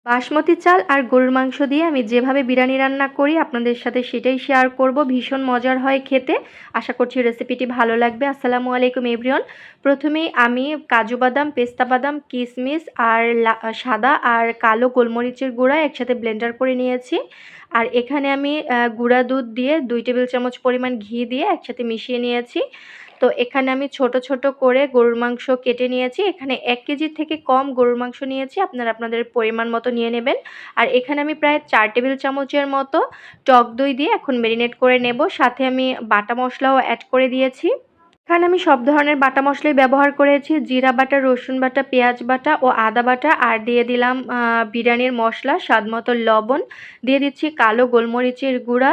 বাসমতি চাল আর গরুর মাংস দিয়ে আমি যেভাবে বিরিয়ানি রান্না করি আপনাদের সাথে সেটাই শেয়ার করব। ভীষণ মজার হয় খেতে। আশা করছি রেসিপিটি ভালো লাগবে। আসসালামু আলাইকুম এভরিওয়ান। প্রথমেই আমি কাজু বাদাম, পেস্তা বাদাম, কিশমিশ আর সাদা আর কালো গোলমরিচের গুঁড়া একসাথে ব্লেন্ডার করে নিয়েছি। আর এখানে আমি গুঁড়া দুধ দিয়ে 2 টেবিল চামচ পরিমাণ ঘি দিয়ে একসাথে মিশিয়ে নিয়েছি। তো এখানে আমি ছোট ছোট করে গরুর মাংস কেটে নিয়েছি। এখানে 1 কেজির থেকে কম গরুর মাংস নিয়েছি, আপনারা আপনাদের পরিমাণ মতো নিয়ে নেবেন। আর এখানে আমি প্রায় 4 টেবিল চামচের মতো টক দই দিয়ে এখন ম্যারিনেট করে নেব। সাথে আমি বাটা মশলাও অ্যাড করে দিয়েছি। এখানে আমি সব ধরনের বাটা মশলাই ব্যবহার করেছি, জিরা বাটা, রসুন বাটা, পেঁয়াজ বাটা ও আদা বাটা। আর দিয়ে দিলাম বিরিয়ানির মশলা, স্বাদ মতো লবণ, দিয়ে দিচ্ছি কালো গোলমরিচের গুঁড়া,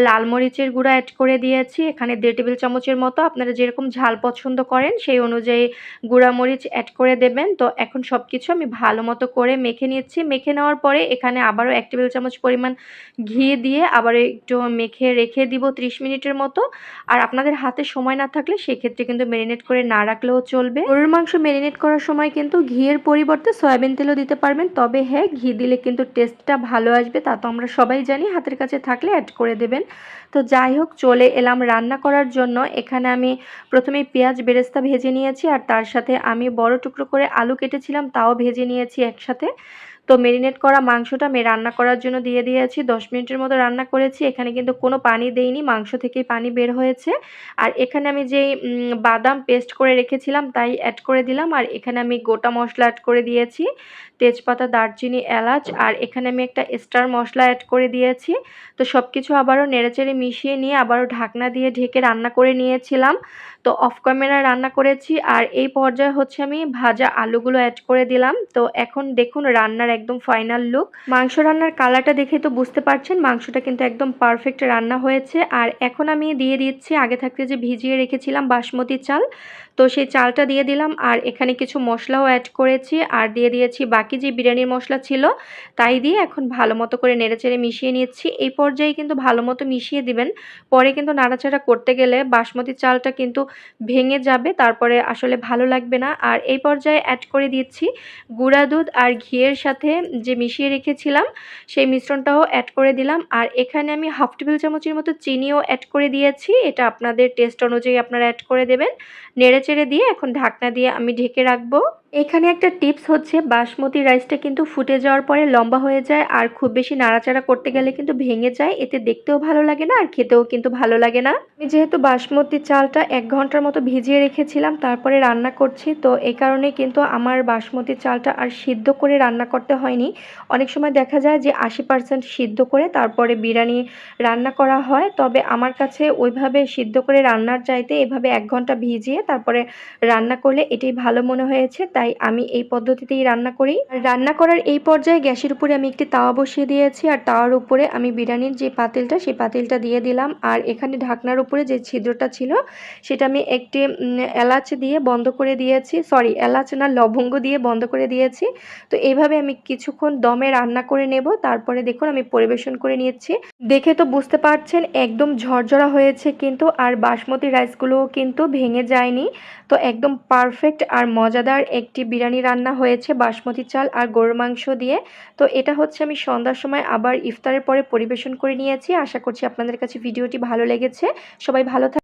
লাল মরিচের গুঁড়া অ্যাড করে দিয়েছি এখানে 1.5 টেবিল চামচের মতো। আপনারা যেরকম ঝাল পছন্দ করেন সেই অনুযায়ী গুঁড়া মরিচ অ্যাড করে দেবেন। তো এখন সব কিছু আমি ভালো মতো করে মেখে নিচ্ছি। মেখে নেওয়ার পরে এখানে আবারও 1 টেবিল চামচ পরিমাণ ঘি দিয়ে আবারও একটু মেখে রেখে দিব 30 মিনিটের মতো। আর আপনাদের হাতে সময় না থাকলে সেক্ষেত্রে কিন্তু ম্যারিনেট করে না রাখলেও চলবে। গরুর মাংস ম্যারিনেট করার সময় কিন্তু ঘিয়ের পরিবর্তে সয়াবিন তেলও দিতে পারবেন, তবে হ্যাঁ, ঘি দিলে কিন্তু টেস্টটা ভালো আসবে, তা তো আমরা সবাই জানি। হাতের কাছে থাকলে অ্যাড করে দেবেন। তো যাই হোক, চলে এলাম রান্না করার জন্য। এখানে আমি প্রথমেই পেঁয়াজ বেরেস্তা ভেজে নিয়েছি আর তার সাথে আমি বড় টুকরো করে আলু কেটেছিলাম, তাও ভেজে নিয়েছি একসাথে। তো ম্যারিনেট করা মাংসটা আমি রান্না করার জন্য দিয়ে দিয়েছি। 10 মিনিটের মতো রান্না করেছি। এখানে কিন্তু কোনো পানি দেইনি, মাংস থেকেই পানি বের হয়েছে। আর এখানে আমি যেই বাদাম পেস্ট করে রেখেছিলাম তাই অ্যাড করে দিলাম। আর এখানে আমি গোটা মশলা অ্যাড করে দিয়েছি, তেজপাতা, দারচিনি, এলাচ। আর এখানে আমি একটা স্টার মশলা অ্যাড করে দিয়েছি। তো সব কিছু আবারও নেড়েচেড়ে মিশিয়ে নিয়ে আবারও ঢাকনা দিয়ে ঢেকে রান্না করে নিয়েছিলাম। তো অফ ক্যামেরায় রান্না করেছি। আর এই পর্যায়ে হচ্ছে আমি ভাজা আলুগুলো অ্যাড করে দিলাম। তো এখন দেখুন রান্নার একদম ফাইনাল লুক। মাংস রান্নার কালারটা দেখে তো বুঝতে পারছেন মাংসটা কিন্তু একদম পারফেক্ট রান্না হয়েছে। আর এখন আমি দিয়ে দিচ্ছি আগে থাকতে যে ভিজিয়ে রেখেছিলাম বাসমতি চাল, তো সেই চালটা দিয়ে দিলাম। আর এখানে কিছু মশলাও অ্যাড করেছি আর দিয়ে দিয়েছি বাকি যে বিরিয়ানির মশলা ছিল তাই দিয়ে এখন ভালো মতো করে নেড়েচেড়ে মিশিয়ে নিচ্ছি। এই পর্যায়ে কিন্তু ভালো মতো মিশিয়ে দিবেন, পরে কিন্তু নাড়াচাড়া করতে গেলে বাসমতি চালটা কিন্তু ভেঙে যাবে, তারপরে আসলে ভালো লাগবে না। আর এই পর্যায়ে অ্যাড করে দিচ্ছি গুঁড়া দুধ আর ঘিয়ের সাথে যে মিশিয়ে রেখেছিলাম সেই মিশ্রণটাও অ্যাড করে দিলাম। আর এখানে আমি 1/2 টেবিল চামচের মতো চিনিও অ্যাড করে দিয়েছি, এটা আপনাদের টেস্ট অনুযায়ী আপনারা অ্যাড করে দেবেন। নেড়েচেড়ে দিয়ে এখন ঢাকনা দিয়ে আমি ঢেকে রাখবো। এখানে একটা টিপস হচ্ছে, বাসমতি রাইসটা কিন্তু ফুটে যাওয়ার পরে লম্বা হয়ে যায় আর খুব বেশি নাড়াচাড়া করতে গেলে কিন্তু ভেঙে যায়, এতে দেখতেও ভালো লাগে না আর খেতেও কিন্তু ভালো লাগে না। আমি যেহেতু বাসমতি চালটা 1 ঘন্টার মতো ভিজিয়ে রেখেছিলাম তারপরে রান্না করছি, তো এই কারণে কিন্তু আমার বাসমতি চালটা আর সিদ্ধ করে রান্না করতে হয়নি। অনেক সময় দেখা যায় যে 80% সিদ্ধ করে তারপরে বিরিয়ানি রান্না করা হয়, তবে আমার কাছে ওইভাবে সিদ্ধ করে রান্নার চাইতে এভাবে 1 ঘন্টা ভিজিয়ে তারপরে রান্না করলে এটাই ভালো মনে হয়েছে, তাই আমি এই পদ্ধতিতেই রান্না করি। আর রান্না করার এই পর্যায়ে গ্যাসের উপরে আমি একটি তাওয়া বসিয়ে দিয়েছি আর তাওয়ার উপরে আমি বিরিয়ানির যে পাতিলটা সেই পাতিলটা দিয়ে দিলাম। আর এখানে ঢাকনার উপরে যে ছিদ্রটা ছিল সেটা আমি একটি এলাচ দিয়ে বন্ধ করে দিয়েছি, সরি এলাচ না, লবঙ্গ দিয়ে বন্ধ করে দিয়েছি। তো এইভাবে আমি কিছুক্ষণ দমে রান্না করে নেব, তারপরে দেখুন আমি পরিবেশন করে নিচ্ছি। দেখে তো বুঝতে পারছেন একদম ঝরঝরা হয়েছে কিন্তু, আর বাসমতি রাইসগুলোও কিন্তু ভেঙে যায়নি। তো একদম পারফেক্ট আর মজাদার একটি বিরিয়ানি রান্না হয়েছে বাসমতি চাল আর গরুর মাংস দিয়ে। তো এটা হচ্ছে আমি সন্ধ্যার সময় আবার ইফতারের পরে পরিবেশন করে নিয়েছি। আশা করছি আপনাদের কাছে ভিডিওটি ভালো লেগেছে। সবাই ভালো থাকবেন।